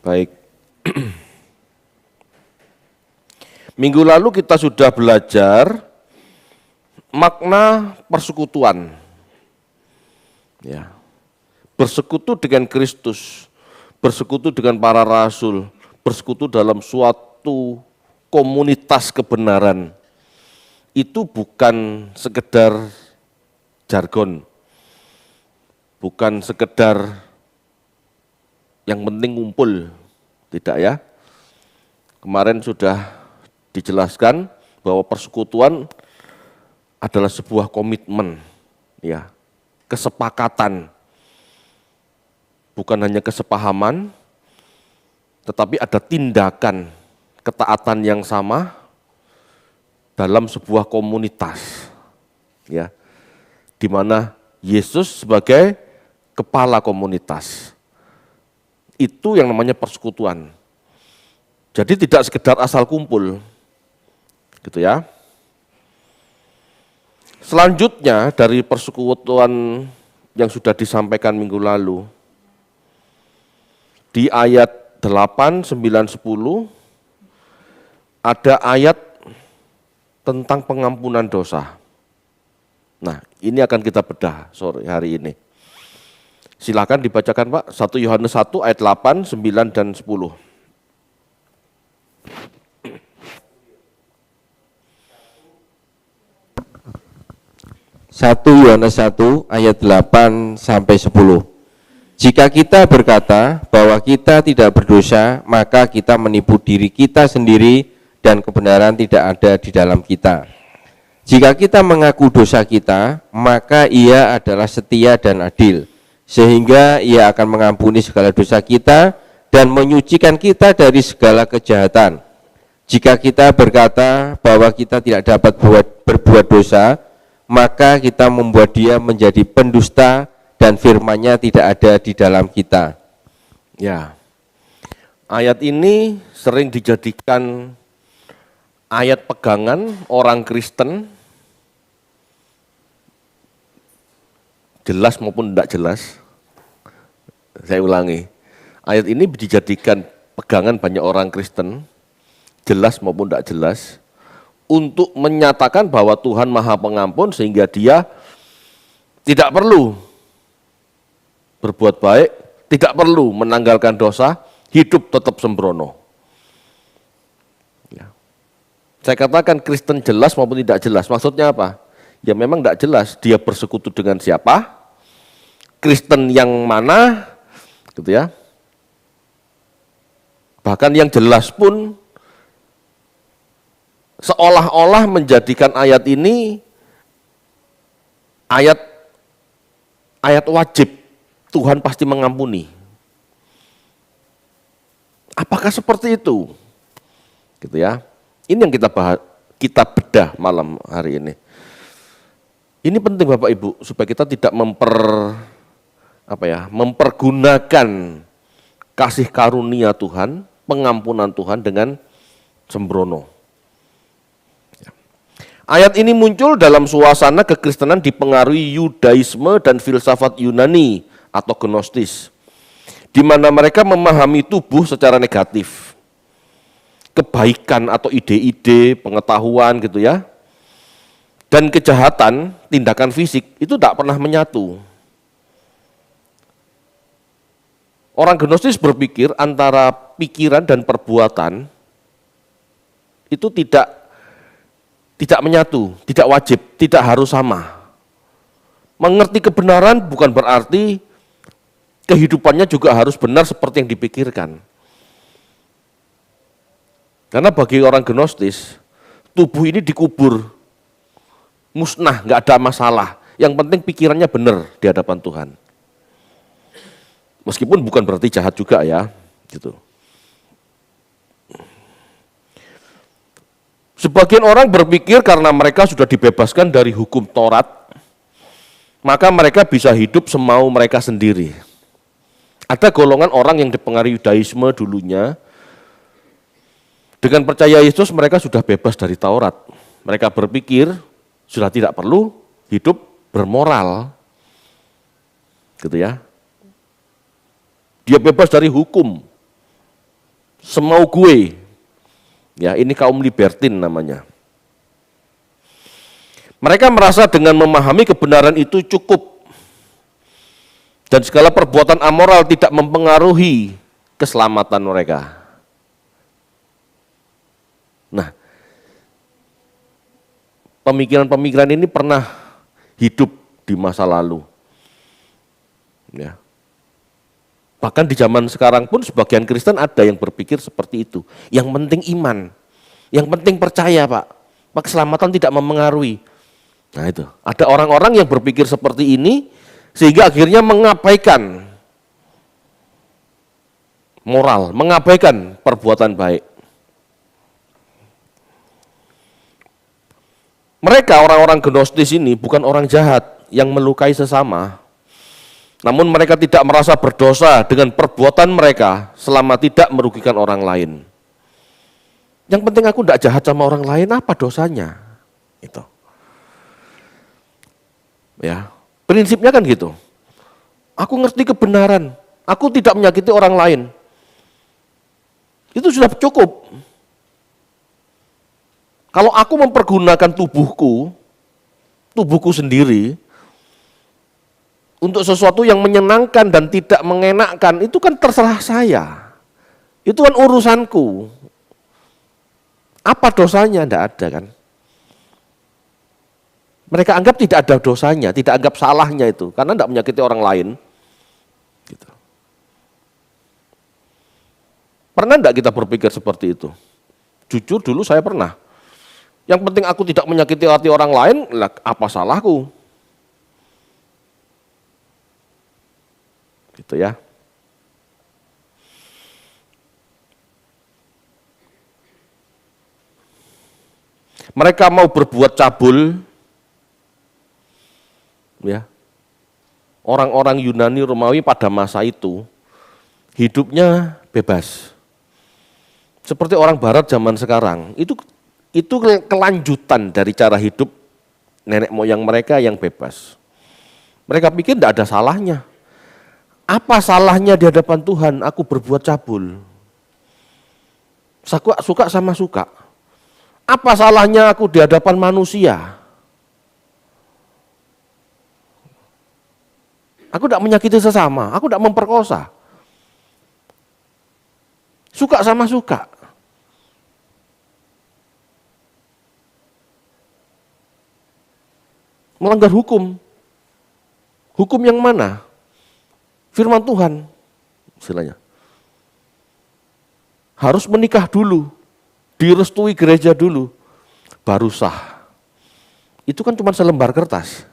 Baik. Minggu lalu kita sudah belajar makna persekutuan. Ya. Bersekutu dengan Kristus, bersekutu dengan para rasul, bersekutu dalam suatu komunitas kebenaran. Itu bukan sekedar jargon, bukan sekedar yang penting ngumpul, tidak ya. Kemarin sudah dijelaskan bahwa persekutuan adalah sebuah komitmen, ya, kesepakatan, bukan hanya kesepahaman, tetapi ada tindakan ketaatan yang sama dalam sebuah komunitas, ya, di mana Yesus sebagai kepala komunitas. Itu yang namanya persekutuan. Jadi tidak sekedar asal kumpul, gitu ya. Selanjutnya dari persekutuan yang sudah disampaikan minggu lalu, di ayat 8, 9, 10, ada ayat tentang pengampunan dosa. Nah, ini akan kita bedah sore hari ini. Silakan dibacakan Pak, 1 Yohanes 1 ayat 8, 9, dan 10. 1 Yohanes 1 ayat 8 sampai 10. Jika kita berkata bahwa kita tidak berdosa, maka kita menipu diri kita sendiri dan kebenaran tidak ada di dalam kita. Jika kita mengaku dosa kita, maka Ia adalah setia dan adil, sehingga Ia akan mengampuni segala dosa kita dan menyucikan kita dari segala kejahatan. Jika kita berkata bahwa kita tidak dapat berbuat dosa, maka kita membuat Dia menjadi pendusta dan firman-Nya tidak ada di dalam kita. Ya, ayat ini sering dijadikan ayat pegangan orang Kristen, jelas maupun tidak jelas. Saya ulangi, ayat ini dijadikan pegangan banyak orang Kristen, jelas maupun tidak jelas, untuk menyatakan bahwa Tuhan Maha Pengampun sehingga Dia tidak perlu berbuat baik, tidak perlu menanggalkan dosa, hidup tetap sembrono. Ya. Saya katakan Kristen jelas maupun tidak jelas, maksudnya apa? Ya memang tidak jelas dia bersekutu dengan siapa, Kristen yang mana, gitu ya. Bahkan yang jelas pun seolah-olah menjadikan ayat ini ayat wajib, Tuhan pasti mengampuni. Apakah seperti itu? Gitu ya. Ini yang kita bedah malam hari ini. Ini penting Bapak Ibu supaya kita tidak mempergunakan kasih karunia Tuhan, pengampunan Tuhan dengan sembrono. Ayat ini muncul dalam suasana kekristenan dipengaruhi Yudaisme dan filsafat Yunani atau Gnostis, di mana mereka memahami tubuh secara negatif. Kebaikan atau ide-ide, pengetahuan gitu ya, dan kejahatan, tindakan fisik itu tidak pernah menyatu. Orang Gnostis berpikir antara pikiran dan perbuatan itu tidak menyatu, tidak wajib, tidak harus sama. Mengerti kebenaran bukan berarti kehidupannya juga harus benar seperti yang dipikirkan. Karena bagi orang Gnostis, tubuh ini dikubur, musnah, nggak ada masalah. Yang penting pikirannya benar di hadapan Tuhan. Meskipun bukan berarti jahat juga ya, gitu. Sebagian orang berpikir karena mereka sudah dibebaskan dari hukum Taurat, maka mereka bisa hidup semau mereka sendiri. Ada golongan orang yang dipengaruhi Yudaisme dulunya, dengan percaya Yesus mereka sudah bebas dari Taurat. Mereka berpikir sudah tidak perlu hidup bermoral. Gitu ya. Dia bebas dari hukum. semau gue. Ya, ini kaum libertin namanya. Mereka merasa dengan memahami kebenaran itu cukup. Dan segala perbuatan amoral tidak mempengaruhi keselamatan mereka. Nah, pemikiran-pemikiran ini pernah hidup di masa lalu. Ya. Bahkan di zaman sekarang pun sebagian Kristen ada yang berpikir seperti itu. Yang penting iman, yang penting percaya Pak. Keselamatan tidak mempengaruhi. Nah itu, ada orang-orang yang berpikir seperti ini sehingga akhirnya mengabaikan moral, mengabaikan perbuatan baik. Mereka orang-orang gnostis ini bukan orang jahat yang melukai sesama. Namun mereka tidak merasa berdosa dengan perbuatan mereka selama tidak merugikan orang lain. Yang penting aku tidak jahat sama orang lain, apa dosanya? Itu. Ya, prinsipnya kan gitu. Aku ngerti kebenaran, aku tidak menyakiti orang lain. Itu sudah cukup. Kalau aku mempergunakan tubuhku sendiri, untuk sesuatu yang menyenangkan dan tidak mengenakkan, itu kan terserah saya. Itu kan urusanku. Apa dosanya? Tidak ada kan. Mereka anggap tidak ada dosanya, tidak anggap salahnya itu, karena tidak menyakiti orang lain. Gitu. Pernah tidak kita berpikir seperti itu? Jujur dulu saya pernah. Yang penting aku tidak menyakiti hati orang lain, apa salahku? Gitu ya. Mereka mau berbuat cabul, ya. Orang-orang Yunani Romawi pada masa itu hidupnya bebas. Seperti orang Barat zaman sekarang, itu kelanjutan dari cara hidup nenek moyang mereka yang bebas. Mereka pikir tidak ada salahnya. Apa salahnya di hadapan Tuhan aku berbuat cabul? Suka sama suka. Apa salahnya aku di hadapan manusia? Aku tidak menyakiti sesama, aku tidak memperkosa. Suka sama suka. Melanggar hukum. Hukum yang mana? Firman Tuhan, istilahnya. Harus menikah dulu, direstui gereja dulu, baru sah. Itu kan cuma selembar kertas.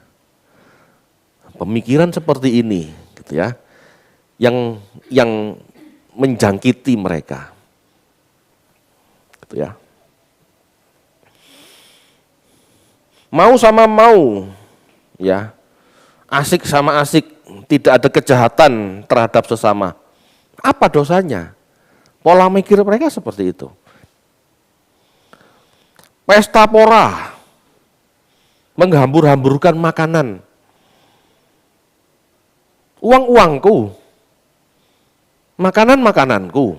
Pemikiran seperti ini, gitu ya, yang menjangkiti mereka, gitu ya. Mau sama mau, ya, asik sama asik, tidak ada kejahatan terhadap sesama. Apa dosanya? Pola mikir mereka seperti itu. Pesta pora, menghambur-hamburkan makanan, uang-uangku, makanan-makananku,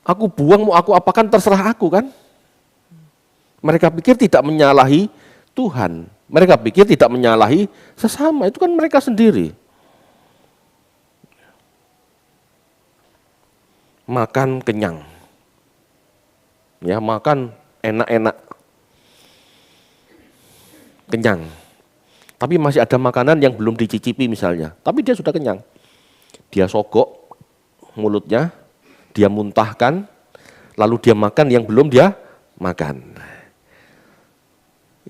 aku buang mau aku apakan terserah aku kan. Mereka pikir tidak menyalahi Tuhan. Mereka pikir tidak menyalahi sesama, itu kan mereka sendiri. Makan kenyang. Ya, makan enak-enak. Kenyang. Tapi masih ada makanan yang belum dicicipi misalnya, tapi dia sudah kenyang. Dia sogok mulutnya, dia muntahkan, lalu dia makan yang belum dia makan.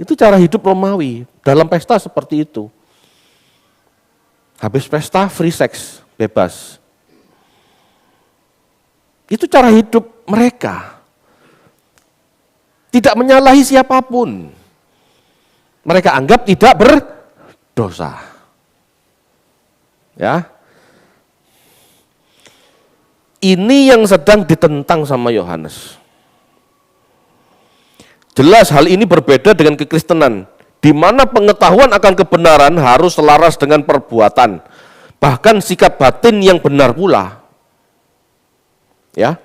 Itu cara hidup Romawi, dalam pesta seperti itu. Habis pesta free sex, bebas. Itu cara hidup mereka. Tidak menyalahi siapapun. Mereka anggap tidak berdosa. Ya. Ini yang sedang ditentang sama Yohanes. Jelas hal ini berbeda dengan kekristenan, di mana pengetahuan akan kebenaran harus selaras dengan perbuatan, bahkan sikap batin yang benar pula. Ya,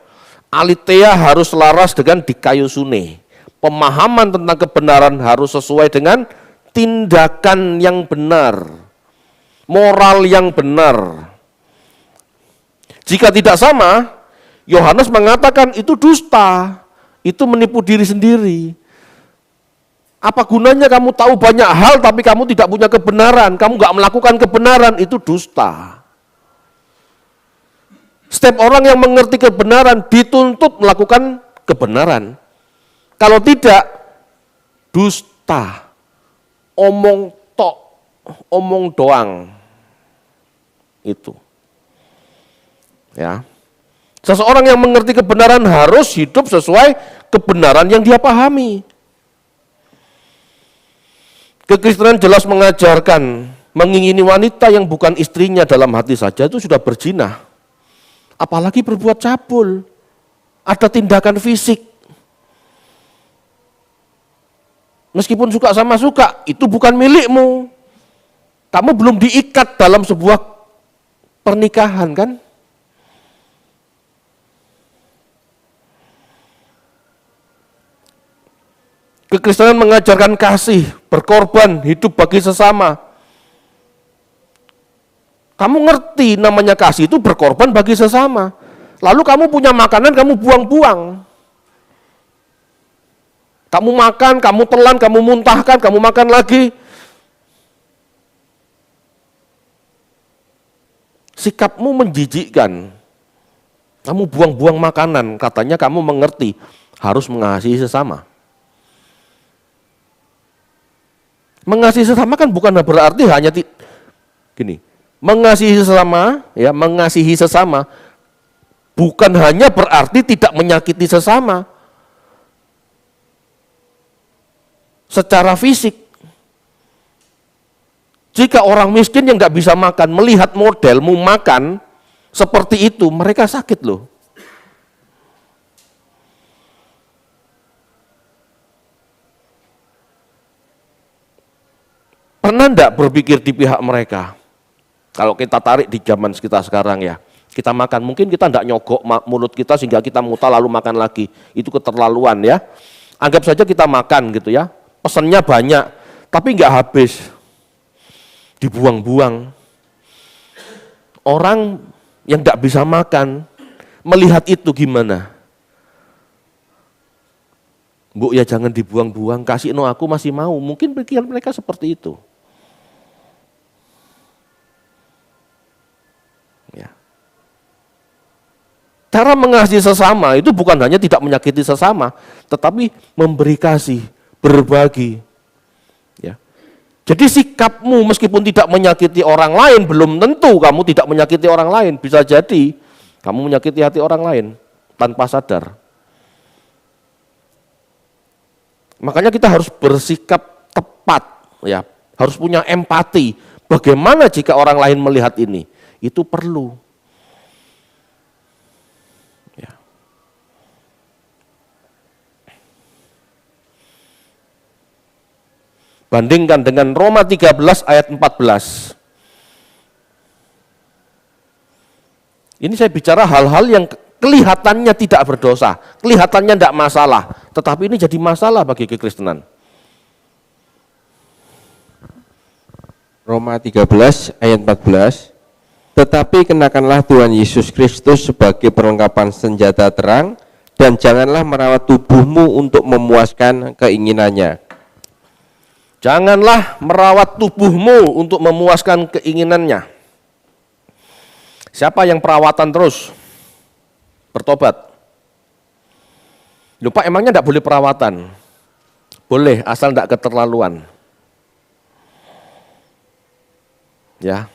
Aletheia harus selaras dengan dikaiosune. Pemahaman tentang kebenaran harus sesuai dengan tindakan yang benar, moral yang benar. Jika tidak sama, Yohanes mengatakan itu dusta, itu menipu diri sendiri. Apa gunanya kamu tahu banyak hal tapi kamu tidak punya kebenaran, kamu nggak melakukan kebenaran, itu dusta. Setiap orang yang mengerti kebenaran dituntut melakukan kebenaran. Kalau tidak, dusta, omong tok, omong doang. Itu. Ya. Seseorang yang mengerti kebenaran harus hidup sesuai kebenaran yang dia pahami. Kekristenan jelas mengajarkan mengingini wanita yang bukan istrinya dalam hati saja itu sudah berzina. Apalagi berbuat cabul, ada tindakan fisik. Meskipun suka sama suka, itu bukan milikmu. Kamu belum diikat dalam sebuah pernikahan, kan? Kekristenan mengajarkan kasih, berkorban, hidup bagi sesama. Kamu ngerti namanya kasih itu berkorban bagi sesama. Lalu kamu punya makanan, kamu buang-buang. Kamu makan, kamu telan, kamu muntahkan, kamu makan lagi. Sikapmu menjijikkan. Kamu buang-buang makanan, katanya kamu mengerti harus mengasihi sesama. Mengasihi sesama kan bukan berarti hanya gini. Mengasihi sesama, ya, mengasihi sesama bukan hanya berarti tidak menyakiti sesama secara fisik. Jika orang miskin yang nggak bisa makan melihat modelmu makan seperti itu, mereka sakit loh. Pernah enggak berpikir di pihak mereka? Kalau kita tarik di zaman kita sekarang ya, kita makan, mungkin kita enggak nyogok mulut kita sehingga kita muntah lalu makan lagi. Itu keterlaluan ya. Anggap saja kita makan gitu ya, pesennya banyak, tapi enggak habis. Dibuang-buang. Orang yang enggak bisa makan, melihat itu gimana? Bu ya jangan dibuang-buang, kasih no aku masih mau. Mungkin pikiran mereka seperti itu. Ya. Cara mengasihi sesama itu bukan hanya tidak menyakiti sesama, tetapi memberi kasih, berbagi. Ya. Jadi sikapmu meskipun tidak menyakiti orang lain, belum tentu kamu tidak menyakiti orang lain. Bisa jadi kamu menyakiti hati orang lain tanpa sadar. Makanya kita harus bersikap tepat, ya, harus punya empati. Bagaimana jika orang lain melihat ini? Itu perlu. Ya. Bandingkan dengan Roma 13 ayat 14. Ini saya bicara hal-hal yang kelihatannya tidak berdosa, kelihatannya tidak masalah, tetapi ini jadi masalah bagi kekristenan. Roma 13 ayat 14. Tetapi kenakanlah Tuhan Yesus Kristus sebagai perlengkapan senjata terang, dan janganlah merawat tubuhmu untuk memuaskan keinginannya. Janganlah merawat tubuhmu untuk memuaskan keinginannya. Siapa yang perawatan terus? Bertobat. Lupa emangnya tidak boleh perawatan? Boleh, asal tidak keterlaluan. Ya.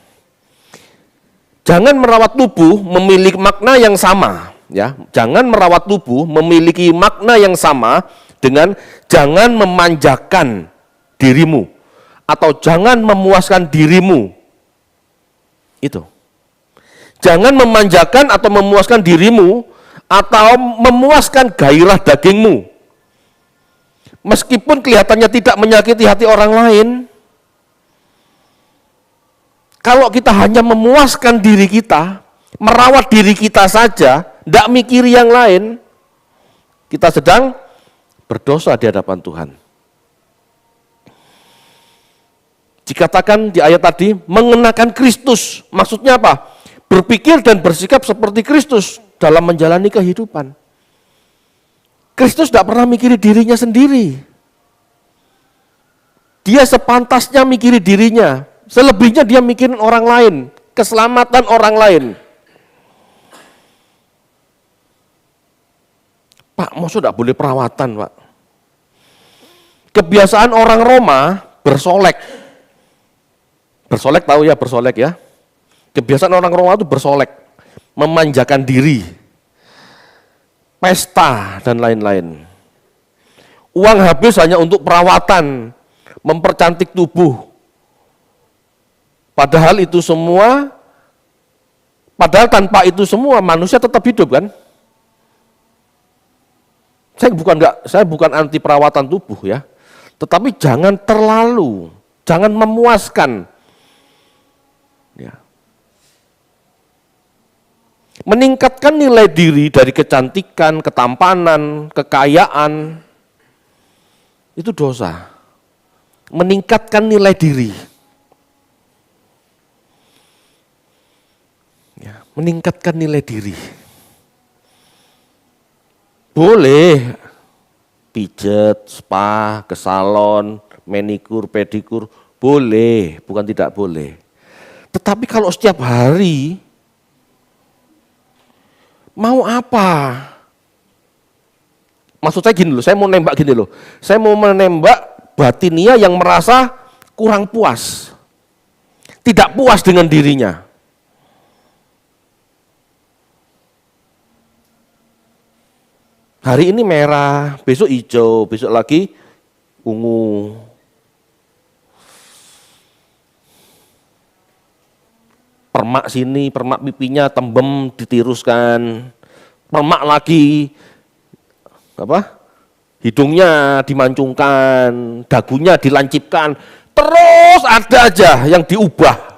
Jangan merawat tubuh memiliki makna yang sama, ya. Jangan merawat tubuh memiliki makna yang sama dengan jangan memanjakan dirimu atau jangan memuaskan dirimu. Itu. Jangan memanjakan atau memuaskan dirimu atau memuaskan gairah dagingmu. Meskipun kelihatannya tidak menyakiti hati orang lain, kalau kita hanya memuaskan diri kita, merawat diri kita saja, tidak mikir yang lain, Kita sedang berdosa di hadapan Tuhan. Dikatakan di ayat tadi, mengenakan Kristus. Maksudnya apa? Berpikir dan bersikap seperti Kristus dalam menjalani kehidupan. Kristus tidak pernah mikiri dirinya sendiri. Dia sepantasnya mikiri dirinya. Selebihnya dia mikirin orang lain, keselamatan orang lain. Pak, maksud tidak boleh perawatan, Pak. Kebiasaan orang Roma bersolek. Bersolek tahu ya, bersolek ya. Kebiasaan orang Roma itu bersolek, memanjakan diri, pesta dan lain-lain. Uang habis hanya untuk perawatan, mempercantik tubuh. Padahal itu semua, padahal tanpa itu semua manusia tetap hidup kan? Saya bukan anti perawatan tubuh ya, tetapi jangan terlalu, jangan memuaskan. Ya. Meningkatkan nilai diri dari kecantikan, ketampanan, kekayaan, itu dosa. Meningkatkan nilai diri. Ya, meningkatkan nilai diri. Boleh pijet, spa, ke salon, manikur, pedikur, boleh, bukan tidak boleh. Tetapi kalau setiap hari, mau apa? Maksud saya gini loh, saya mau nembak gini loh. Saya mau menembak batinia yang merasa kurang puas. Tidak puas dengan dirinya. Hari ini merah, besok hijau, besok lagi ungu. Permak sini, permak pipinya tembem ditiruskan. Permak lagi, hidungnya dimancungkan, dagunya dilancipkan. Terus ada aja yang diubah.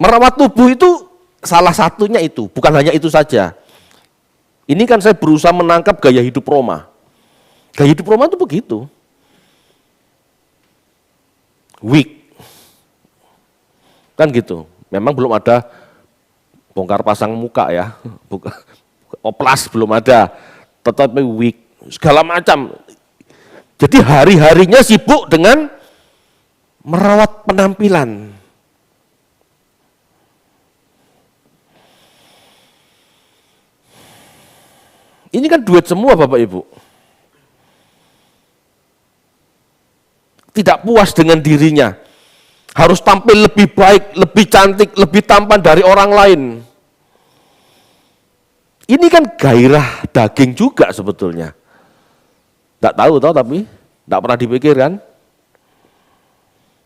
Merawat tubuh itu salah satunya itu, bukan hanya itu saja. Ini kan saya berusaha menangkap gaya hidup Roma. Gaya hidup Roma itu begitu. Weak. Kan gitu. Memang belum ada bongkar pasang muka ya. Oplas belum ada. Tetapi weak. Segala macam. Jadi hari-harinya sibuk dengan merawat penampilan. Ini kan duit semua Bapak Ibu. Tidak puas dengan dirinya. Harus tampil lebih baik, lebih cantik, lebih tampan dari orang lain. Ini kan gairah daging juga sebetulnya. Tidak tahu tapi tidak pernah dipikirkan.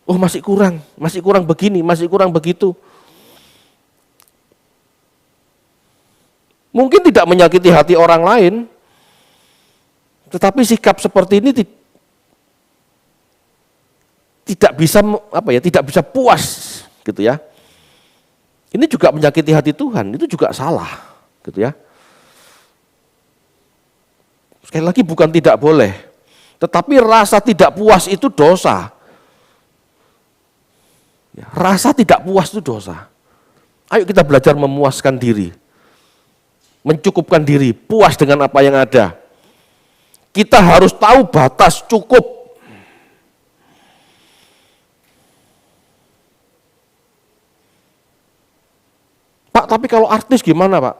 Oh masih kurang begini, masih kurang begitu. Mungkin tidak menyakiti hati orang lain, tetapi sikap seperti ini tidak bisa puas, gitu ya. Ini juga menyakiti hati Tuhan, itu juga salah, gitu ya. Sekali lagi bukan tidak boleh, tetapi rasa tidak puas itu dosa. Ya, rasa tidak puas itu dosa. Ayo kita belajar memuaskan diri. Mencukupkan diri, puas dengan apa yang ada. Kita harus tahu batas cukup. Pak, tapi kalau artis gimana Pak?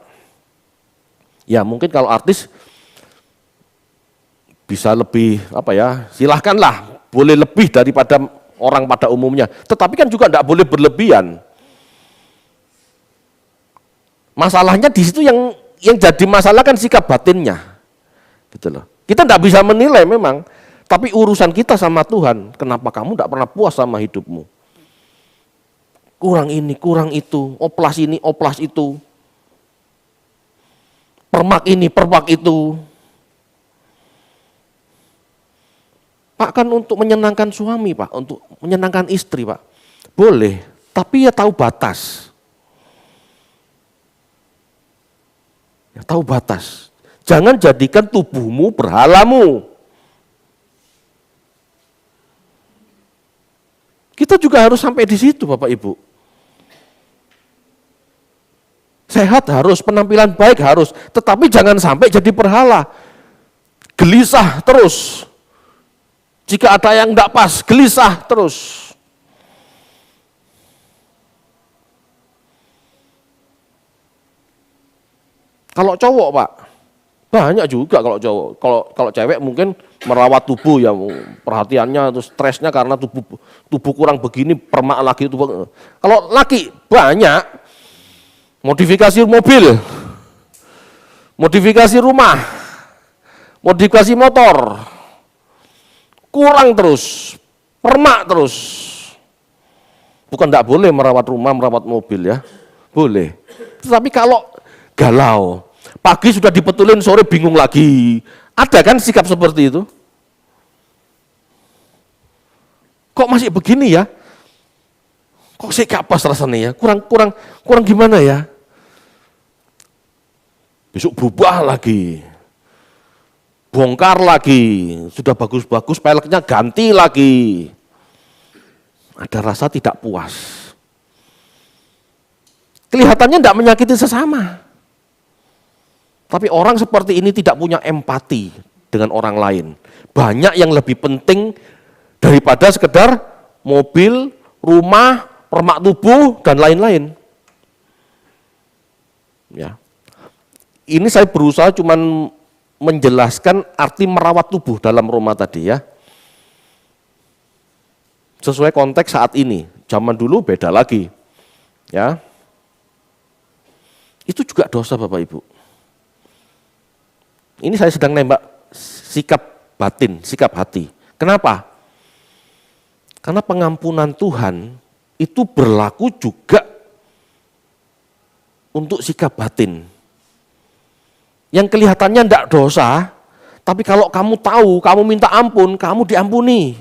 Ya mungkin kalau artis bisa lebih, silahkanlah, boleh lebih daripada orang pada umumnya. Tetapi kan juga tidak boleh berlebihan. Masalahnya di situ yang jadi masalah kan sikap batinnya, gitu loh. Kita tidak bisa menilai memang, tapi urusan kita sama Tuhan. Kenapa kamu tidak pernah puas sama hidupmu? Kurang ini, kurang itu, oplas ini, oplas itu, permak ini, permak itu. Pak, kan untuk menyenangkan suami, Pak, untuk menyenangkan istri, Pak. Boleh, tapi ya tahu batas. Ya, tahu batas. Jangan jadikan tubuhmu berhalamu. Kita juga harus sampai di situ, Bapak Ibu. Sehat harus, penampilan baik harus, tetapi jangan sampai jadi berhala. Gelisah terus. Jika ada yang tidak pas, gelisah terus. Kalau cowok, Pak, banyak juga kalau cowok. Kalau cewek mungkin merawat tubuh ya, perhatiannya, terus stresnya karena tubuh kurang begini, permak lagi tubuh. Kalau laki banyak, modifikasi mobil, modifikasi rumah, modifikasi motor, kurang terus, permak terus. Bukan tidak boleh merawat rumah, merawat mobil ya, boleh. Tetapi kalau galau, pagi sudah dibetulin, sore bingung lagi. Ada kan sikap seperti itu? Kok masih begini ya? Kok sih gak pas rasanya ya? Kurang gimana ya? Besok berubah lagi. Bongkar lagi. Sudah bagus-bagus, peleknya ganti lagi. Ada rasa tidak puas. Kelihatannya tidak menyakiti sesama. Tapi orang seperti ini tidak punya empati dengan orang lain. Banyak yang lebih penting daripada sekedar mobil, rumah, permak tubuh, dan lain-lain. Ya. Ini saya berusaha cuman menjelaskan arti merawat tubuh dalam Roma tadi ya. Sesuai konteks saat ini. Zaman dulu beda lagi. Ya. Itu juga dosa Bapak Ibu. Ini saya sedang nembak sikap batin, sikap hati. Kenapa? Karena pengampunan Tuhan itu berlaku juga untuk sikap batin. Yang kelihatannya tidak dosa, tapi kalau kamu tahu, kamu minta ampun, kamu diampuni.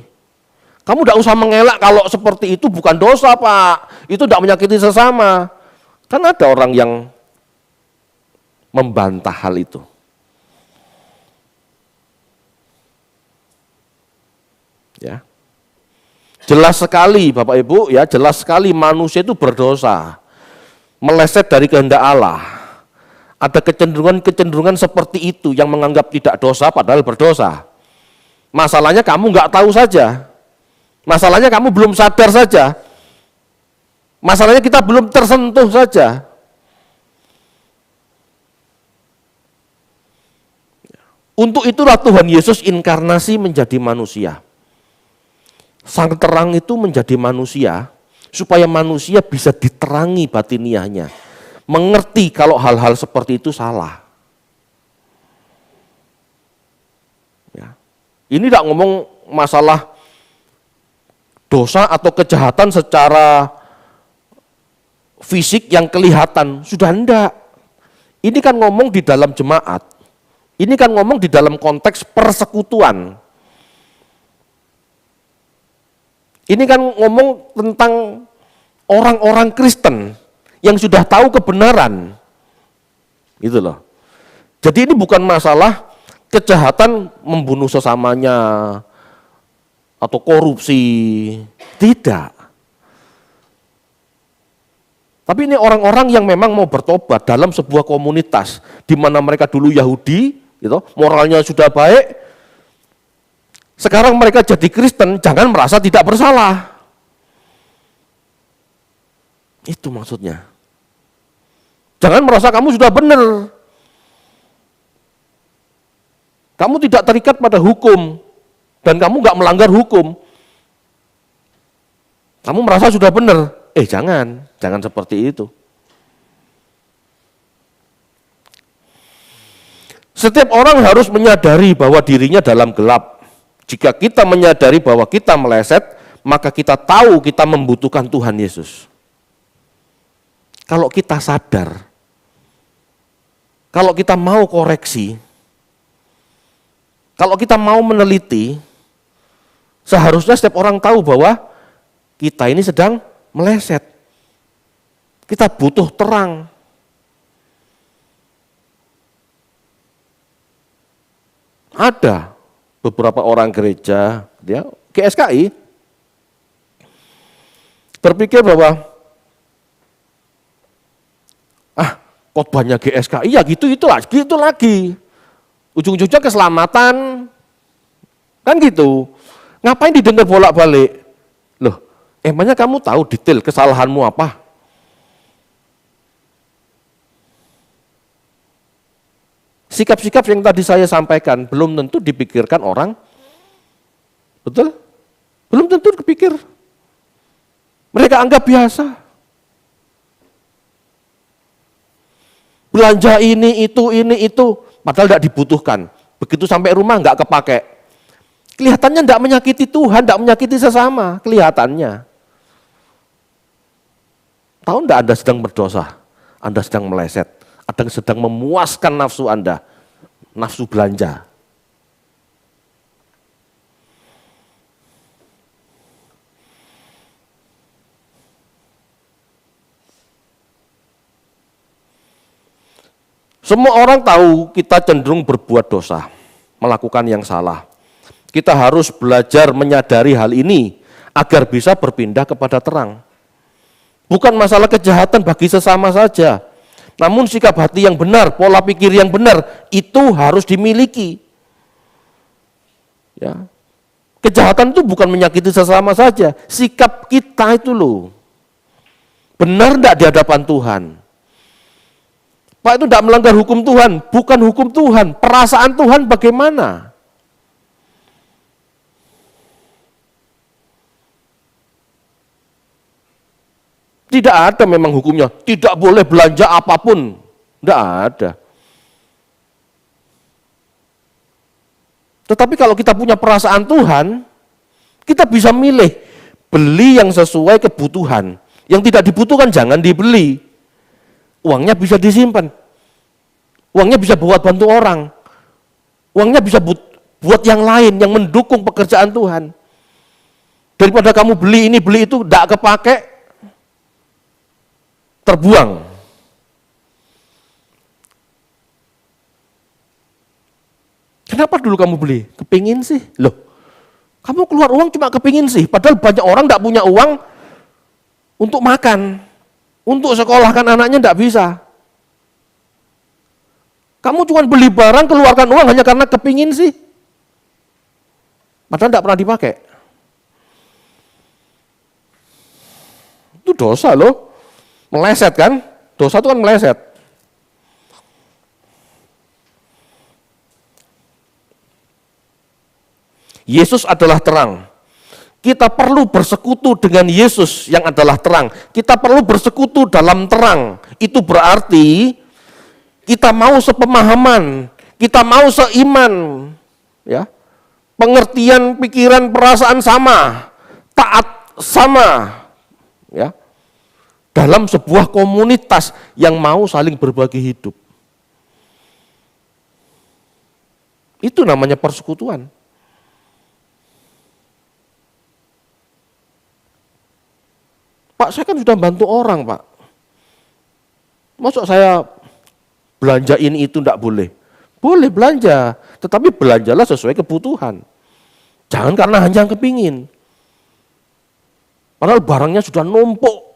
Kamu tidak usah mengelak kalau seperti itu bukan dosa, Pak. Itu tidak menyakiti sesama. Kan ada orang yang membantah hal itu. Ya. Jelas sekali Bapak Ibu ya, jelas sekali manusia itu berdosa. Meleset dari kehendak Allah. Ada kecenderungan-kecenderungan seperti itu yang menganggap tidak dosa padahal berdosa. Masalahnya kamu nggak tahu saja. Masalahnya kamu belum sadar saja. Masalahnya kita belum tersentuh saja. Untuk itulah Tuhan Yesus inkarnasi menjadi manusia. Sang terang itu menjadi manusia, supaya manusia bisa diterangi batiniahnya. Mengerti kalau hal-hal seperti itu salah. Ya. Ini tidak ngomong masalah dosa atau kejahatan secara fisik yang kelihatan, sudah enggak. Ini kan ngomong di dalam jemaat. Ini kan ngomong di dalam konteks persekutuan. Ini kan ngomong tentang orang-orang Kristen yang sudah tahu kebenaran. Gitu loh. Jadi ini bukan masalah kejahatan membunuh sesamanya atau korupsi. Tidak. Tapi ini orang-orang yang memang mau bertobat dalam sebuah komunitas di mana mereka dulu Yahudi, gitu, moralnya sudah baik. Sekarang mereka jadi Kristen, jangan merasa tidak bersalah. Itu maksudnya. Jangan merasa kamu sudah benar. Kamu tidak terikat pada hukum, dan kamu nggak melanggar hukum. Kamu merasa sudah benar. Jangan seperti itu. Setiap orang harus menyadari bahwa dirinya dalam gelap. Jika kita menyadari bahwa kita meleset, maka kita tahu kita membutuhkan Tuhan Yesus. Kalau kita sadar, kalau kita mau koreksi, kalau kita mau meneliti, Seharusnya setiap orang tahu bahwa kita ini sedang meleset. Kita butuh terang. Ada beberapa orang gereja, ya, GSKI, berpikir bahwa khotbahnya GSKI ya gitu lagi. Ujung-ujungnya keselamatan, kan gitu. Ngapain didengar bolak-balik? Loh, emangnya kamu tahu detail kesalahanmu apa? Sikap-sikap yang tadi saya sampaikan belum tentu dipikirkan orang, betul? Belum tentu dipikir. Mereka anggap biasa. Belanja ini, itu, padahal tidak dibutuhkan. Begitu sampai rumah nggak kepake. Kelihatannya tidak menyakiti Tuhan, tidak menyakiti sesama, kelihatannya. Tahu tidak Anda sedang berdosa, Anda sedang meleset, Anda sedang memuaskan nafsu Anda, nafsu belanja. Semua orang tahu kita cenderung berbuat dosa, melakukan yang salah. Kita harus belajar menyadari hal ini agar bisa berpindah kepada terang. Bukan masalah kejahatan bagi sesama saja, namun sikap hati yang benar, pola pikir yang benar, itu harus dimiliki. Ya. Kejahatan itu bukan menyakiti sesama saja, sikap kita itu loh. Benar tidak di hadapan Tuhan? Pak, itu tidak melanggar hukum Tuhan, bukan hukum Tuhan, perasaan Tuhan bagaimana? Tidak ada memang hukumnya, tidak boleh belanja apapun, tidak ada. Tetapi kalau kita punya perasaan Tuhan, kita bisa milih, beli yang sesuai kebutuhan, yang tidak dibutuhkan jangan dibeli. Uangnya bisa disimpan, uangnya bisa buat bantu orang, uangnya bisa buat yang lain yang mendukung pekerjaan Tuhan. Daripada kamu beli ini, beli itu, tidak kepake, terbuang. Kenapa dulu kamu beli? Kepingin sih. Loh, kamu keluar uang cuma kepingin sih, padahal banyak orang tidak punya uang untuk makan. Untuk sekolahkan anaknya tidak bisa. Kamu cuma beli barang, keluarkan uang hanya karena kepingin sih. Padahal tidak pernah dipakai. Itu dosa loh. Meleset kan? Dosa itu kan meleset. Yesus adalah terang. Kita perlu bersekutu dengan Yesus yang adalah terang. Kita perlu bersekutu dalam terang. Itu berarti kita mau sepemahaman, kita mau seiman, ya. Pengertian, pikiran, perasaan sama, taat sama, ya. Dalam sebuah komunitas yang mau saling berbagi hidup. Itu namanya persekutuan. Pak, saya kan sudah bantu orang, Pak. Maksud saya belanja ini itu enggak boleh? Boleh belanja, tetapi belanjalah sesuai kebutuhan. Jangan karena hanya kepingin. Padahal barangnya sudah numpuk.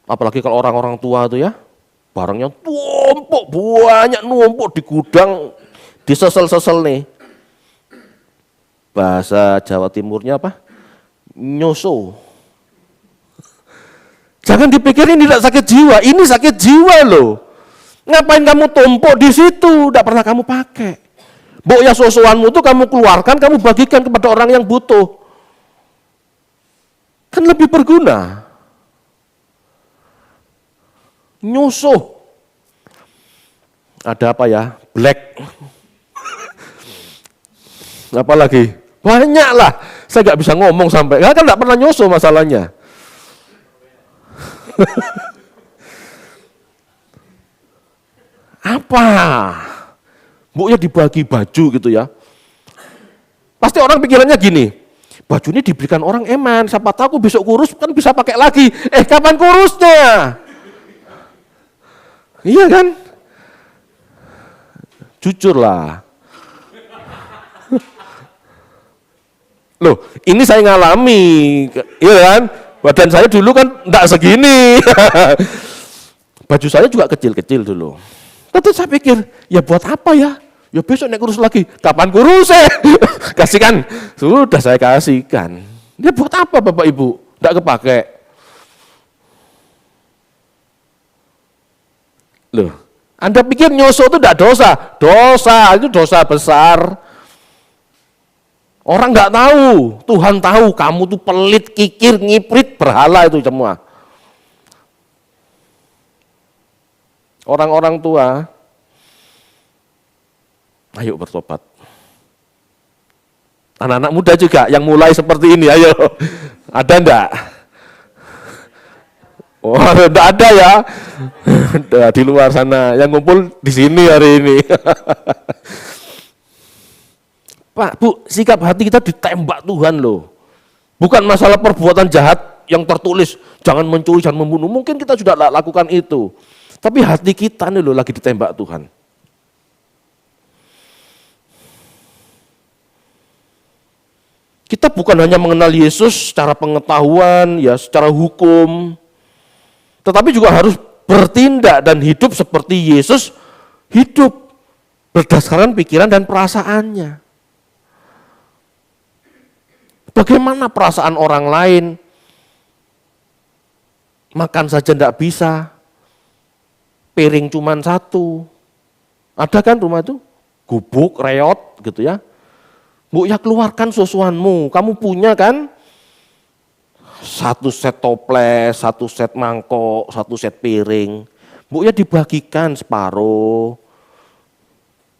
Apalagi kalau orang-orang tua itu ya, barangnya tumpuk, banyak numpuk di gudang, disesel-sesel nih. Bahasa Jawa Timurnya apa? Nyoso. Jangan dipikirin tidak sakit jiwa, ini sakit jiwa loh. Ngapain kamu tumpuk di situ, tidak pernah kamu pakai. Mbok ya sosoanmu itu kamu keluarkan, kamu bagikan kepada orang yang butuh. Kan lebih berguna. Nyusuh. Ada apa ya? Black. Apa lagi? Banyak lah. Saya nggak bisa ngomong sampai, kan nggak pernah nyusuh masalahnya. Apa? Mboknya dibagi baju gitu ya. Pasti orang pikirannya gini, baju ini diberikan orang eman, siapa tahu aku besok kurus kan bisa pakai lagi. Kapan kurusnya? Iya kan? Jujur lah. Loh, ini saya ngalami, iya kan? Badan saya dulu kan enggak segini. Baju saya juga kecil-kecil dulu. Tentu saya pikir, ya buat apa ya? Ya besok naik kurus lagi. Kapan kurus kasihkan. Sudah saya kasihkan. Dia buat apa Bapak Ibu? Enggak kepake. Loh, Anda pikir nyusu itu enggak dosa? Dosa, itu dosa besar. Orang enggak tahu, Tuhan tahu kamu tuh pelit, kikir, ngiprit, berhala itu semua. Orang-orang tua, ayo bertobat. Anak-anak muda juga yang mulai seperti ini, ayo. Ada enggak? Oh, enggak ada ya. Di luar sana, yang ngumpul di sini hari ini. Pak, Bu, sikap hati kita ditembak Tuhan loh. Bukan masalah perbuatan jahat yang tertulis, jangan mencuri, jangan membunuh. Mungkin kita sudah lakukan itu. Tapi hati kita nih loh lagi ditembak Tuhan. Kita bukan hanya mengenal Yesus secara pengetahuan, ya secara hukum, tetapi juga harus bertindak dan hidup seperti Yesus hidup berdasarkan pikiran dan perasaannya. Bagaimana perasaan orang lain? Makan saja tidak bisa, piring cuma satu. Ada kan rumah itu? Gubuk, reot gitu ya. Bu, ya keluarkan susuanmu, kamu punya kan? Satu set toples, satu set mangkok, satu set piring. Bu, ya dibagikan separuh.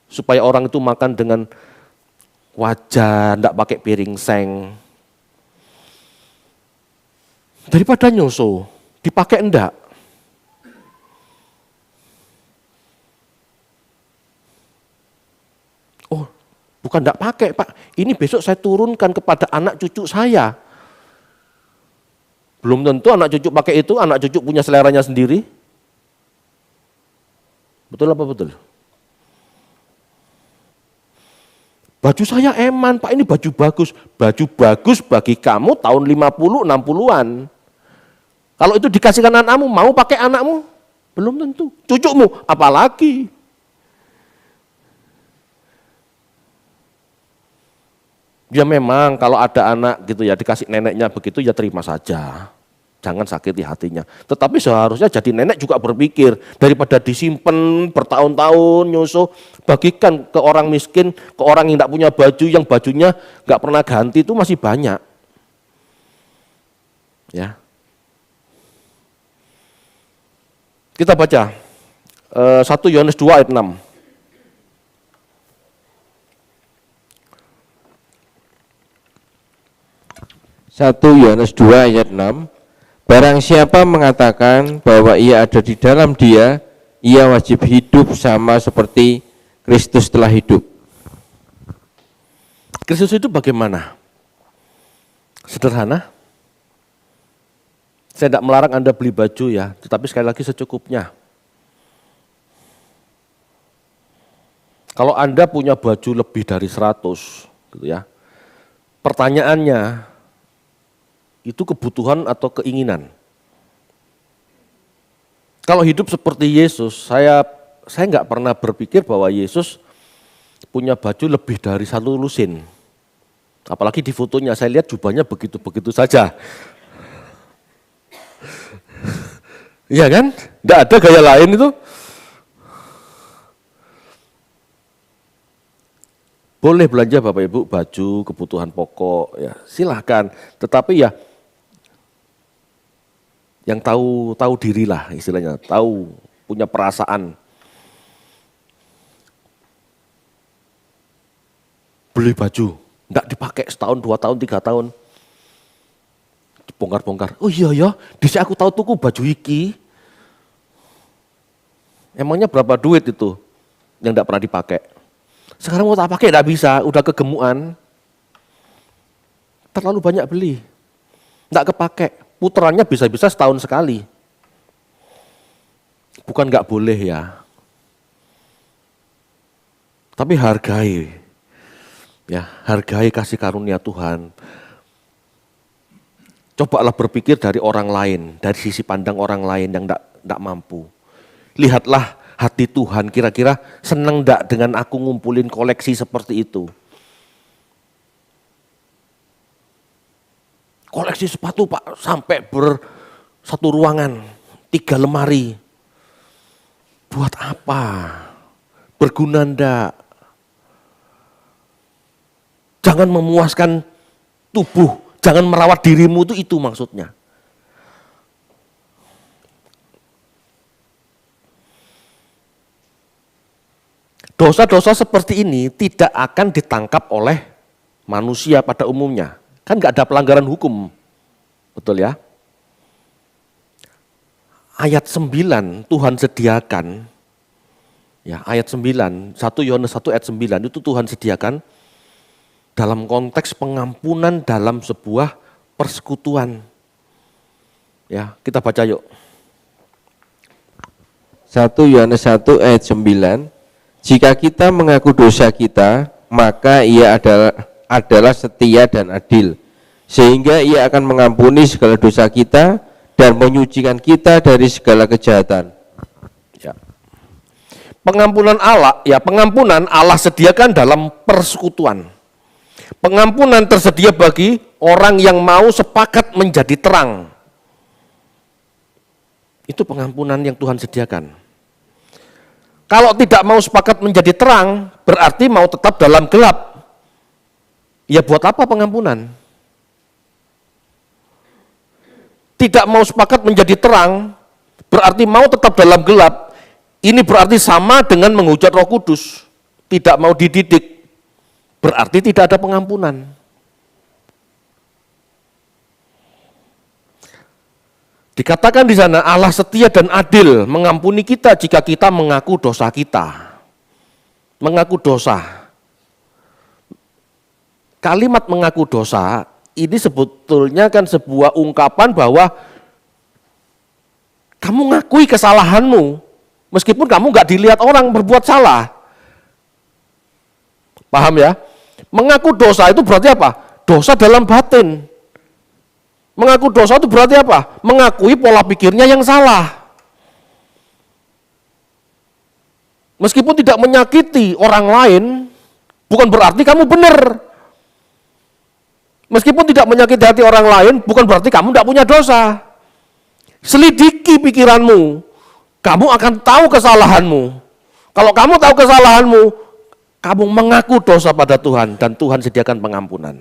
Supaya orang itu makan dengan wajan, tidak pakai piring seng. Daripada nyusu, dipakai enggak? Oh, bukan enggak pakai, Pak. Ini besok saya turunkan kepada anak cucu saya. Belum tentu anak cucu pakai itu, anak cucu punya seleranya sendiri. Betul apa betul? Baju saya eman, Pak, ini baju bagus. Baju bagus bagi kamu tahun 50, 60-an. Kalau itu dikasihkan anakmu, mau pakai anakmu? Belum tentu. Cucumu, apalagi. Ya memang kalau ada anak gitu ya, dikasih neneknya begitu ya terima saja. Jangan sakiti hatinya. Tetapi seharusnya jadi nenek juga berpikir, daripada disimpan bertahun-tahun nyusuh, bagikan ke orang miskin, ke orang yang tidak punya baju, yang bajunya nggak pernah ganti itu masih banyak. Ya. Kita baca 1 Yohanes 2 ayat 6. Satu Yohanes 2 ayat 6. Barang siapa mengatakan bahwa ia ada di dalam Dia, ia wajib hidup sama seperti Kristus telah hidup. Kristus itu bagaimana? Sederhana. Saya tidak melarang Anda beli baju ya, tetapi sekali lagi secukupnya. Kalau Anda punya baju lebih dari 100, gitu ya. Pertanyaannya, itu kebutuhan atau keinginan? Kalau hidup seperti Yesus, saya nggak pernah berpikir bahwa Yesus punya baju lebih dari 1 lusin. Apalagi di fotonya, saya lihat jubahnya begitu-begitu saja. Iya kan? Nggak ada gaya lain itu. Boleh belanja Bapak Ibu baju, kebutuhan pokok, ya silahkan. Tetapi ya yang tahu dirilah istilahnya, tahu punya perasaan. Beli baju, enggak dipakai setahun, 2 tahun, 3 tahun. Dibongkar-bongkar. Oh iya ya, disi aku tahu tuku baju iki. Emangnya berapa duit itu yang enggak pernah dipakai? Sekarang mau tak pakai enggak bisa, udah kegemukan. terlalu banyak beli. Enggak kepake, puterannya bisa-bisa setahun sekali. Bukan enggak boleh ya. Tapi hargai. Ya, hargai kasih karunia Tuhan. Cobalah berpikir dari orang lain, dari sisi pandang orang lain yang enggak mampu. Lihatlah hati Tuhan, kira-kira senang enggak dengan aku ngumpulin koleksi seperti itu. Koleksi sepatu Pak, sampai satu ruangan, 3 lemari. Buat apa? Berguna enggak? Jangan memuaskan tubuh, jangan merawat dirimu, itu maksudnya. Dosa-dosa seperti ini tidak akan ditangkap oleh manusia pada umumnya. Kan nggak ada pelanggaran hukum, betul ya? Ayat 9 Tuhan sediakan, ya ayat 9, 1 Yohanes 1 ayat 9 itu Tuhan sediakan dalam konteks pengampunan dalam sebuah persekutuan. Ya, kita baca yuk. 1 Yohanes 1 ayat 9, jika kita mengaku dosa kita, maka ia adalah setia dan adil, sehingga ia akan mengampuni segala dosa kita dan menyucikan kita dari segala kejahatan. Ya. Pengampunan Allah sediakan dalam persekutuan. Pengampunan tersedia bagi orang yang mau sepakat menjadi terang. Itu pengampunan yang Tuhan sediakan. Kalau tidak mau sepakat menjadi terang, berarti mau tetap dalam gelap. Ya buat apa pengampunan? Tidak mau sepakat menjadi terang, berarti mau tetap dalam gelap. Ini berarti sama dengan menghujat Roh Kudus. Tidak mau dididik, berarti tidak ada pengampunan. Dikatakan di sana Allah setia dan adil mengampuni kita jika kita mengaku dosa kita. Mengaku dosa. Kalimat mengaku dosa ini sebetulnya kan sebuah ungkapan bahwa kamu ngakui kesalahanmu meskipun kamu nggak dilihat orang berbuat salah. Paham ya? Mengaku dosa itu berarti apa? Dosa dalam batin. Mengaku dosa itu berarti apa? Mengakui pola pikirnya yang salah. Meskipun tidak menyakiti orang lain, bukan berarti kamu benar. Meskipun tidak menyakiti hati orang lain, bukan berarti kamu tidak punya dosa. Selidiki pikiranmu, kamu akan tahu kesalahanmu. Kalau kamu tahu kesalahanmu, kamu mengaku dosa pada Tuhan, dan Tuhan sediakan pengampunan.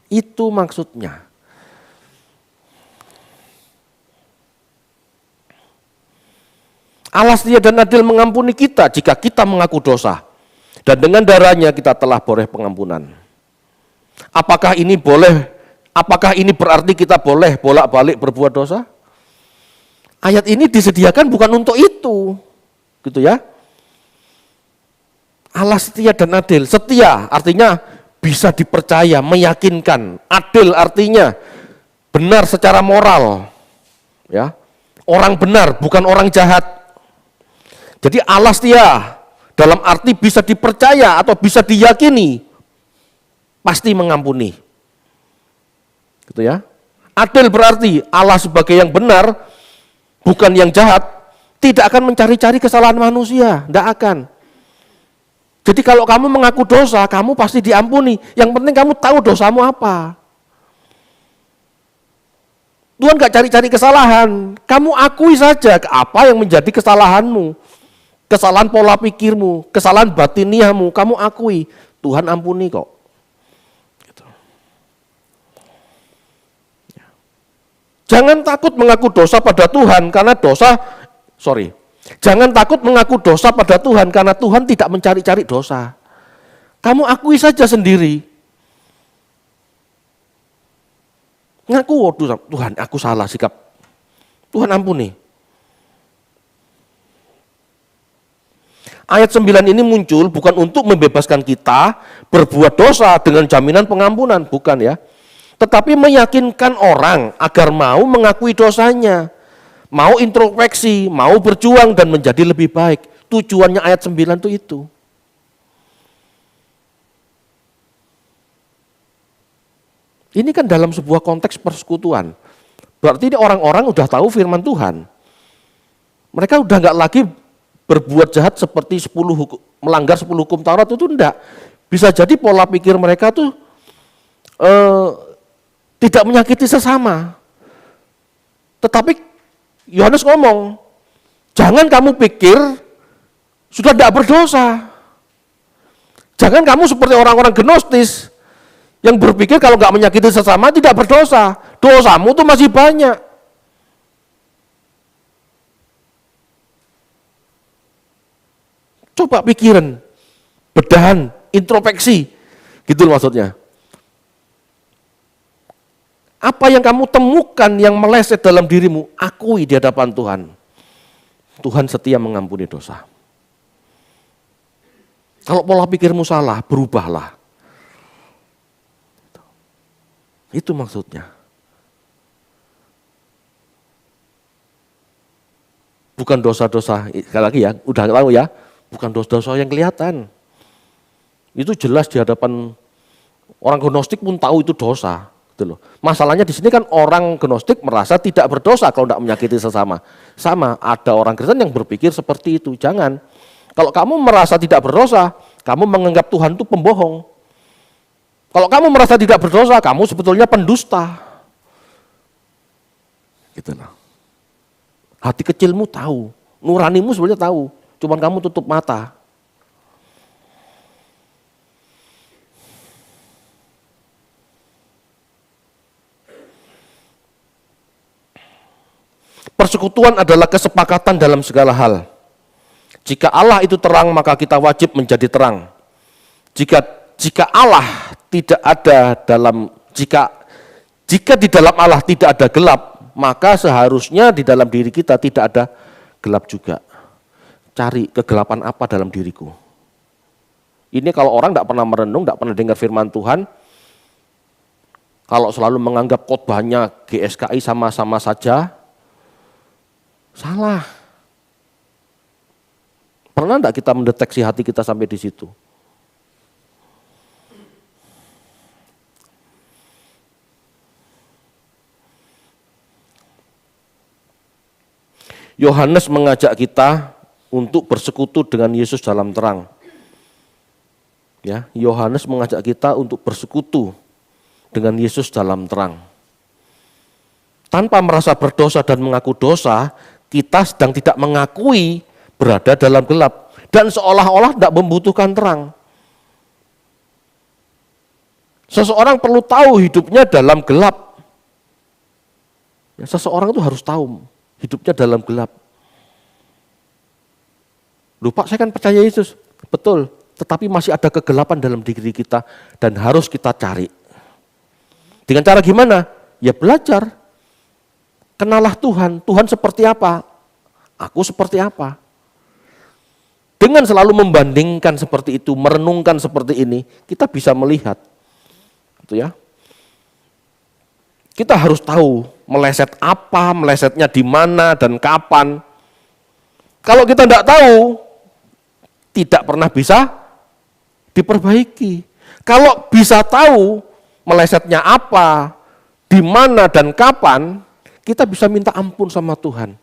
Itu maksudnya. Allah setia dan adil mengampuni kita jika kita mengaku dosa. Dan dengan darahnya kita telah beroleh pengampunan. Apakah ini berarti kita boleh bolak-balik berbuat dosa? Ayat ini disediakan bukan untuk itu. Gitu ya. Allah setia dan adil. Setia artinya bisa dipercaya, meyakinkan. Adil artinya benar secara moral. Ya. Orang benar, bukan orang jahat. Jadi Allah setia dalam arti bisa dipercaya atau bisa diyakini. Pasti mengampuni. Gitu ya. Adil berarti Allah sebagai yang benar, bukan yang jahat, tidak akan mencari-cari kesalahan manusia, tidak akan. Jadi kalau kamu mengaku dosa, kamu pasti diampuni. Yang penting kamu tahu dosamu apa. Tuhan gak cari-cari kesalahan, kamu akui saja apa yang menjadi kesalahanmu. Kesalahan pola pikirmu, kesalahan batiniahmu, kamu akui. Tuhan ampuni kok. Jangan takut mengaku dosa pada Tuhan karena jangan takut mengaku dosa pada Tuhan karena Tuhan tidak mencari-cari dosa. Kamu akui saja sendiri. Ngaku, Tuhan aku salah sikap. Tuhan ampuni. Ayat 9 ini muncul bukan untuk membebaskan kita berbuat dosa dengan jaminan pengampunan, bukan ya. tetapi meyakinkan orang agar mau mengakui dosanya, mau introspeksi, mau berjuang dan menjadi lebih baik. Tujuannya ayat 9 itu. Ini kan dalam sebuah konteks persekutuan. Berarti ini orang-orang udah tahu firman Tuhan. Mereka udah nggak lagi berbuat jahat seperti melanggar 10 hukum Taurat itu enggak. Bisa jadi pola pikir mereka tuh tidak menyakiti sesama. Tetapi Yohanes ngomong, jangan kamu pikir sudah tidak berdosa. Jangan kamu seperti orang-orang Gnostis yang berpikir kalau nggak menyakiti sesama tidak berdosa. Dosamu tuh masih banyak. Coba pikiran, bedahan, introspeksi, gitu maksudnya. Apa yang kamu temukan yang meleset dalam dirimu, akui di hadapan Tuhan. Tuhan setia mengampuni dosa. Kalau pola pikirmu salah, berubahlah. Itu maksudnya. Bukan dosa-dosa, sekali lagi ya, udah tahu ya, bukan dosa-dosa yang kelihatan. Itu jelas di hadapan orang Gnostik pun tahu itu dosa. Gitu loh. Masalahnya di sini kan orang Gnostik merasa tidak berdosa kalau tidak menyakiti sesama. Sama, ada orang Kristen yang berpikir seperti itu. Jangan. Kalau kamu merasa tidak berdosa, kamu menganggap Tuhan itu pembohong. Kalau kamu merasa tidak berdosa, kamu sebetulnya pendusta. Gitu loh. Hati kecilmu tahu, nuranimu sebenarnya tahu, cuman kamu tutup mata. Persekutuan adalah kesepakatan dalam segala hal. Jika Allah itu terang, maka kita wajib menjadi terang. Jika Allah tidak ada jika di dalam Allah tidak ada gelap, maka seharusnya di dalam diri kita tidak ada gelap juga. Cari kegelapan apa dalam diriku. Ini kalau orang tidak pernah merenung, tidak pernah dengar firman Tuhan, kalau selalu menganggap khotbahnya GSKI sama-sama saja, salah. Pernah enggak kita mendeteksi hati kita sampai di situ? Yohanes mengajak kita untuk bersekutu dengan Yesus dalam terang. Ya, Yohanes mengajak kita untuk bersekutu dengan Yesus dalam terang. Tanpa merasa berdosa dan mengaku dosa, kita sedang tidak mengakui berada dalam gelap dan seolah-olah tidak membutuhkan terang. Seseorang perlu tahu hidupnya dalam gelap. Ya, seseorang itu harus tahu hidupnya dalam gelap. Loh Pak, saya kan percaya Yesus. Betul, tetapi masih ada kegelapan dalam diri kita dan harus kita cari. Dengan cara gimana? Ya belajar. Kenalah Tuhan. Tuhan seperti apa? Aku seperti apa? Dengan selalu membandingkan seperti itu, merenungkan seperti ini, kita bisa melihat. Gitu ya. Kita harus tahu meleset apa, melesetnya di mana dan kapan. Kalau kita tidak tahu, tidak pernah bisa diperbaiki. Kalau bisa tahu melesetnya apa, di mana dan kapan, kita bisa minta ampun sama Tuhan.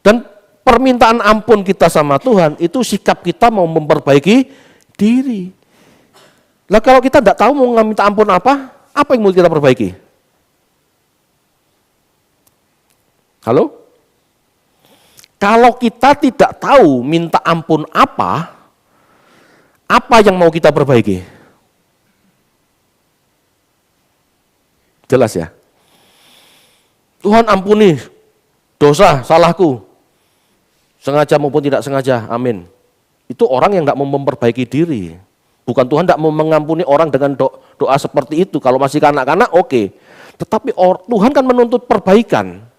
Dan permintaan ampun kita sama Tuhan, itu sikap kita mau memperbaiki diri. Lah kalau kita tidak tahu mau minta ampun apa yang mau kita perbaiki? Halo? Kalau kita tidak tahu minta ampun apa yang mau kita perbaiki? Jelas ya? Tuhan ampuni dosa, salahku. Sengaja maupun tidak sengaja, amin. Itu orang yang tidak mau memperbaiki diri. Bukan Tuhan tidak mau mengampuni orang dengan doa seperti itu. Kalau masih kanak-kanak, oke. Tetapi Tuhan kan menuntut perbaikan.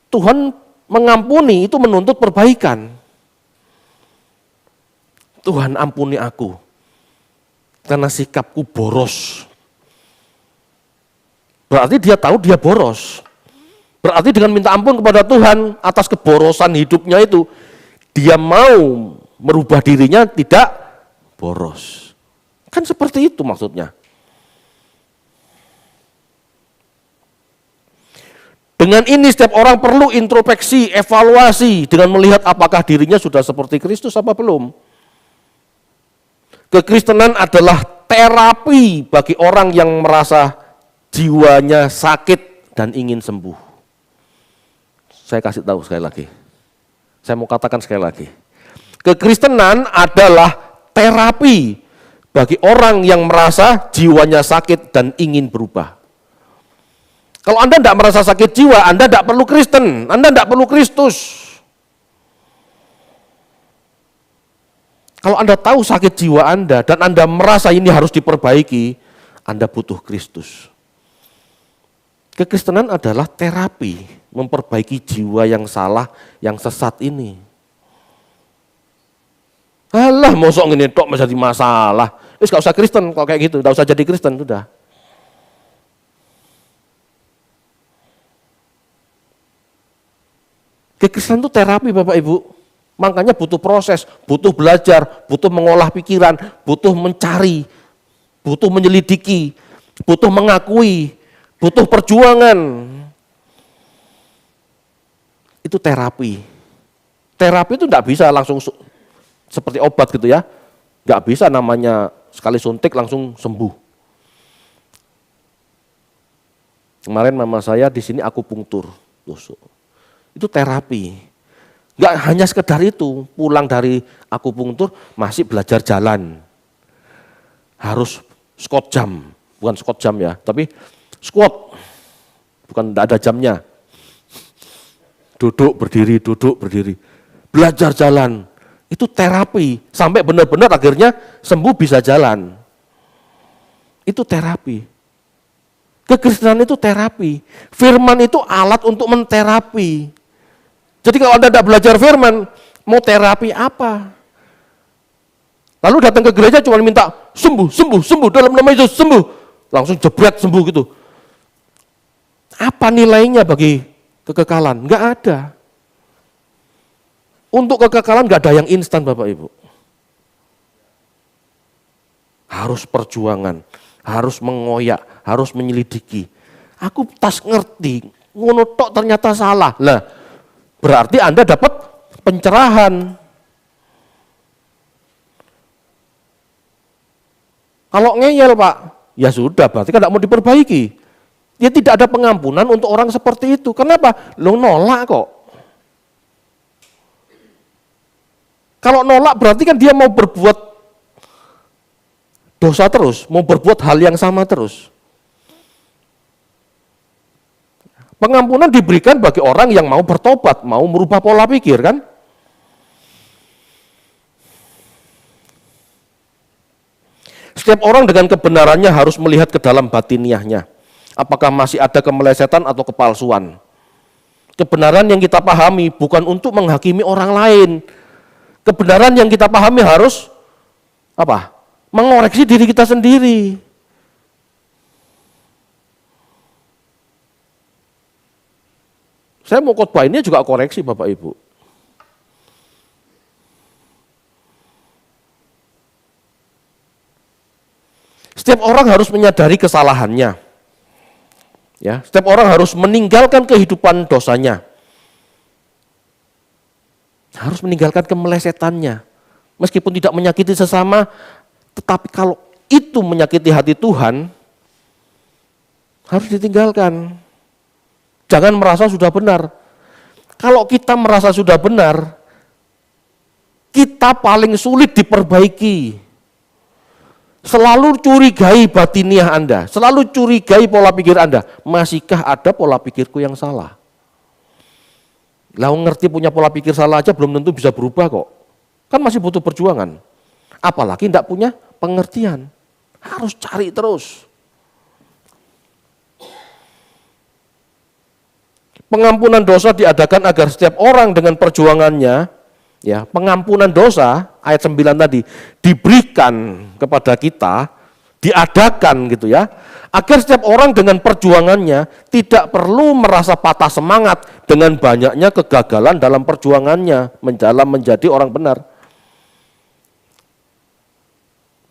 Tuhan mengampuni itu menuntut perbaikan. Tuhan ampuni aku. karena sikapku boros. Berarti dia tahu dia boros. Berarti dengan minta ampun kepada Tuhan atas keborosan hidupnya itu, dia mau merubah dirinya tidak boros. Kan seperti itu maksudnya. Dengan ini setiap orang perlu introspeksi, evaluasi dengan melihat apakah dirinya sudah seperti Kristus apa belum. Kekristenan adalah terapi bagi orang yang merasa jiwanya sakit dan ingin sembuh. Saya kasih tahu sekali lagi. Saya mau katakan sekali lagi. Kekristenan adalah terapi bagi orang yang merasa jiwanya sakit dan ingin berubah. Kalau Anda tidak merasa sakit jiwa, Anda tidak perlu Kristen, Anda tidak perlu Kristus. Kalau Anda tahu sakit jiwa Anda dan Anda merasa ini harus diperbaiki, Anda butuh Kristus. Kekristenan adalah terapi, memperbaiki jiwa yang salah, yang sesat ini. Alah, mosok ngene tok menjadi masalah. Wis gak usah Kristen kalau kayak gitu, enggak usah jadi Kristen sudah. Kekristenan itu terapi Bapak Ibu, makanya butuh proses, butuh belajar, butuh mengolah pikiran, butuh mencari, butuh menyelidiki, butuh mengakui, butuh perjuangan. Itu terapi. Terapi itu enggak bisa langsung seperti obat gitu ya, enggak bisa namanya sekali suntik langsung sembuh. Kemarin mama saya di sini akupunktur tusuk. Itu terapi. Enggak hanya sekedar itu, pulang dari akupunktur masih belajar jalan. Harus squat jam, bukan squat jam ya, tapi squat. Bukan enggak ada jamnya. Duduk, berdiri. Belajar jalan. Itu terapi, sampai benar-benar akhirnya sembuh bisa jalan. Itu terapi. Kekristenan itu terapi. Firman itu alat untuk menterapi. Jadi kalau Anda tidak belajar firman, mau terapi apa? Lalu datang ke gereja cuma minta sembuh, dalam nama Yesus sembuh. Langsung jebret sembuh gitu. Apa nilainya bagi kekekalan? Enggak ada. Untuk kekekalan enggak ada yang instan Bapak Ibu. Harus perjuangan, harus mengoyak, harus menyelidiki. Aku tas ngerti, ngono tok ternyata salah. Lah, berarti Anda dapat pencerahan. Kalau ngeyel Pak, ya sudah berarti kan tidak mau diperbaiki. Ya tidak ada pengampunan untuk orang seperti itu. Kenapa? Lo nolak kok. Kalau nolak berarti kan dia mau berbuat dosa terus, mau berbuat hal yang sama terus. Pengampunan diberikan bagi orang yang mau bertobat, mau merubah pola pikir kan? Setiap orang dengan kebenarannya harus melihat ke dalam batiniahnya. Apakah masih ada kemelesetan atau kepalsuan. Kebenaran yang kita pahami bukan untuk menghakimi orang lain. Kebenaran yang kita pahami harus apa? Mengoreksi diri kita sendiri. Saya mau khotbah ini juga koreksi Bapak Ibu. Setiap orang harus menyadari kesalahannya. Ya, setiap orang harus meninggalkan kehidupan dosanya. Harus meninggalkan kemelesetannya. Meskipun tidak menyakiti sesama, tetapi kalau itu menyakiti hati Tuhan, harus ditinggalkan. Jangan merasa sudah benar. Kalau kita merasa sudah benar, kita paling sulit diperbaiki. Selalu curigai batiniah Anda, selalu curigai pola pikir Anda. Masihkah ada pola pikirku yang salah? Lah ngerti punya pola pikir salah aja belum tentu bisa berubah kok. Kan masih butuh perjuangan. Apalagi tidak punya pengertian. Harus cari terus. Pengampunan dosa diadakan agar setiap orang dengan perjuangannya, ya, pengampunan dosa ayat 9 tadi diberikan kepada kita diadakan gitu ya, agar setiap orang dengan perjuangannya tidak perlu merasa patah semangat dengan banyaknya kegagalan dalam perjuangannya menjadi orang benar.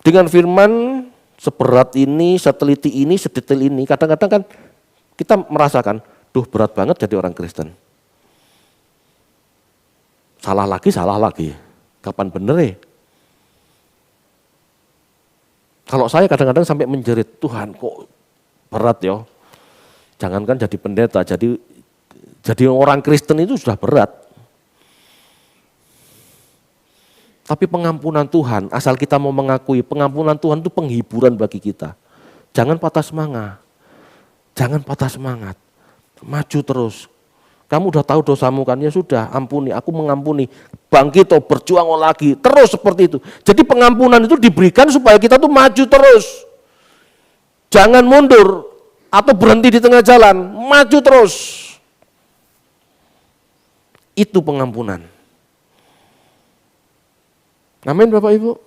Dengan firman seberat ini, seteliti ini, sedetail ini, kadang-kadang kan kita merasakan, duh berat banget jadi orang Kristen. Salah lagi, kapan bener ya? Kalau saya kadang-kadang sampai menjerit, Tuhan kok berat ya. Jangankan jadi pendeta, jadi orang Kristen itu sudah berat. Tapi pengampunan Tuhan, asal kita mau mengakui, pengampunan Tuhan itu penghiburan bagi kita. Jangan patah semangat, maju terus. Kamu udah tahu dosamu kan, ya sudah ampuni, aku mengampuni. Bangkit, berjuang lagi, terus seperti itu. Jadi pengampunan itu diberikan supaya kita tuh maju terus. Jangan mundur atau berhenti di tengah jalan, maju terus. Itu pengampunan. Amin Bapak Ibu.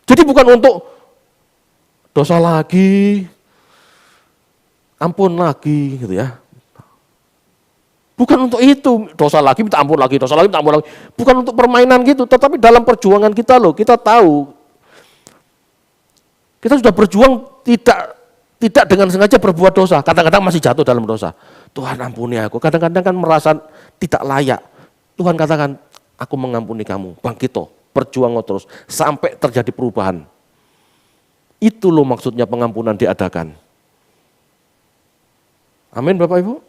Jadi bukan untuk dosa lagi, ampun lagi gitu ya. Bukan untuk itu, dosa lagi minta ampun lagi, dosa lagi minta ampun lagi. Bukan untuk permainan gitu, tetapi dalam perjuangan kita loh, kita tahu. Kita sudah berjuang tidak dengan sengaja berbuat dosa, kadang-kadang masih jatuh dalam dosa. Tuhan ampuni aku, kadang-kadang kan merasa tidak layak. Tuhan katakan, aku mengampuni kamu, bangkit berjuang terus, sampai terjadi perubahan. Itu loh maksudnya pengampunan diadakan. Amin Bapak Ibu.